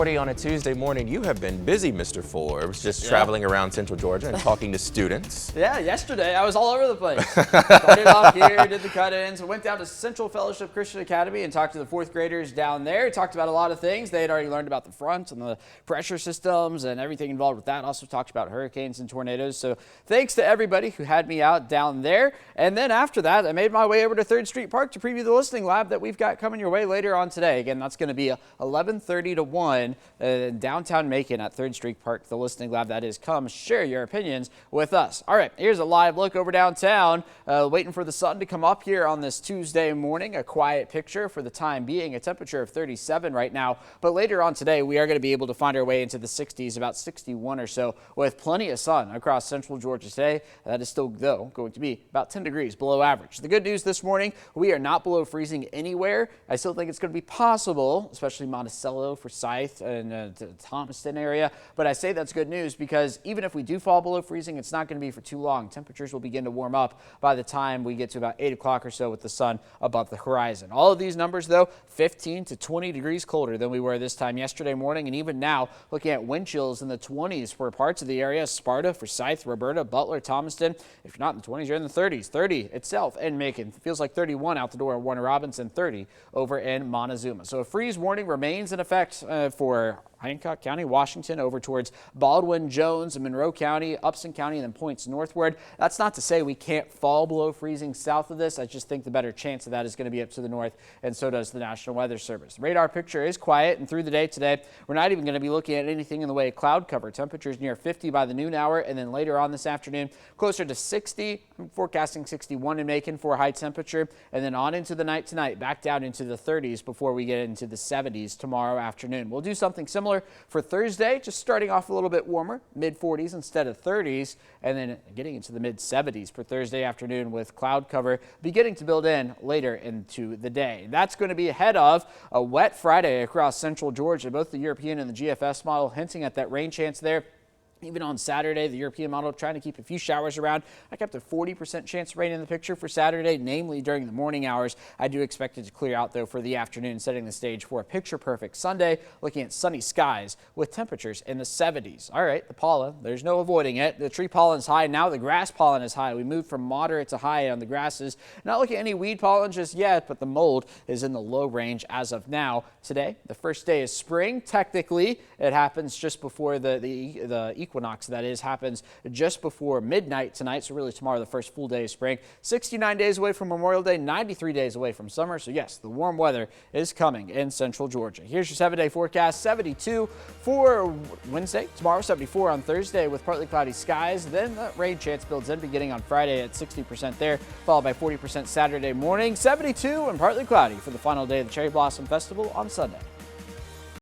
40 on a Tuesday morning. You have been busy, Mr. Forbes, just traveling around Central Georgia and talking to students. Yeah, yesterday I was all over the place. Started off here, did the cut-ins, went down to Central Fellowship Christian Academy and talked to the fourth graders down there. Talked about a lot of things. They had already learned about the front and the pressure systems and everything involved with that. Also talked about hurricanes and tornadoes. So thanks to everybody who had me out down there. And then after that, I made my way over to 3rd Street Park to preview the listening lab that we've got coming your way later on today. Again, that's going to be 11:30 to 1 in downtown Macon at 3rd Street Park. The listening lab, that is. Come share your opinions with us. All right, here's a live look over downtown. Waiting for the sun to come up here on this Tuesday morning. A quiet picture for the time being. A temperature of 37 right now. But later on today, we are going to be able to find our way into the 60s, about 61 or so, with plenty of sun across Central Georgia today. That is still, though, going to be about 10 degrees below average. The good news this morning, we are not below freezing anywhere. I still think it's going to be possible, especially Monticello, Forsyth, and the Thomaston area. But I say that's good news because even if we do fall below freezing, it's not going to be for too long. Temperatures will begin to warm up by the time we get to about 8 o'clock or so with the sun above the horizon. All of these numbers, though, 15 to 20 degrees colder than we were this time yesterday morning. And even now, looking at wind chills in the 20s for parts of the area. Sparta, Forsyth, Roberta, Butler, Thomaston. If you're not in the 20s, you're in the 30s. 30 itself in Macon. Feels like 31 out the door at Warner Robinson, 30 over in Montezuma. So a freeze warning remains in effect for Hancock County, Washington, over towards Baldwin, Jones, and Monroe County, Upson County, and then points northward. That's not to say we can't fall below freezing south of this. I just think the better chance of that is going to be up to the north, and so does the National Weather Service. The radar picture is quiet, and through the day today, we're not even going to be looking at anything in the way of cloud cover. Temperatures near 50 by the noon hour, and then later on this afternoon, closer to 60. I'm forecasting 61 in Macon for a high temperature, and then on into the night tonight, back down into the 30s before we get into the 70s tomorrow afternoon. We'll do something similar for Thursday, just starting off a little bit warmer, mid-40s instead of 30s, and then getting into the mid-70s for Thursday afternoon with cloud cover beginning to build in later into the day. That's going to be ahead of a wet Friday across Central Georgia. Both the European and the GFS model hinting at that rain chance there. Even on Saturday, the European model trying to keep a few showers around. I kept a 40% chance of rain in the picture for Saturday, namely during the morning hours. I do expect it to clear out, though, for the afternoon, setting the stage for a picture-perfect Sunday, looking at sunny skies with temperatures in the 70s. All right, the pollen, there's no avoiding it. The tree pollen is high. Now the grass pollen is high. We moved from moderate to high on the grasses. Not looking at any weed pollen just yet, but the mold is in the low range as of now. Today, the first day is spring. Technically, it happens just before the equinox, that is, happens just before midnight tonight. So really tomorrow, the first full day of spring. 69 days away from Memorial Day, 93 days away from summer. So yes, the warm weather is coming in Central Georgia. Here's your 7-day forecast. 72 for Wednesday, tomorrow 74 on Thursday with partly cloudy skies. Then the rain chance builds in beginning on Friday at 60% there, followed by 40% Saturday morning. 72 and partly cloudy for the final day of the Cherry Blossom Festival on Sunday.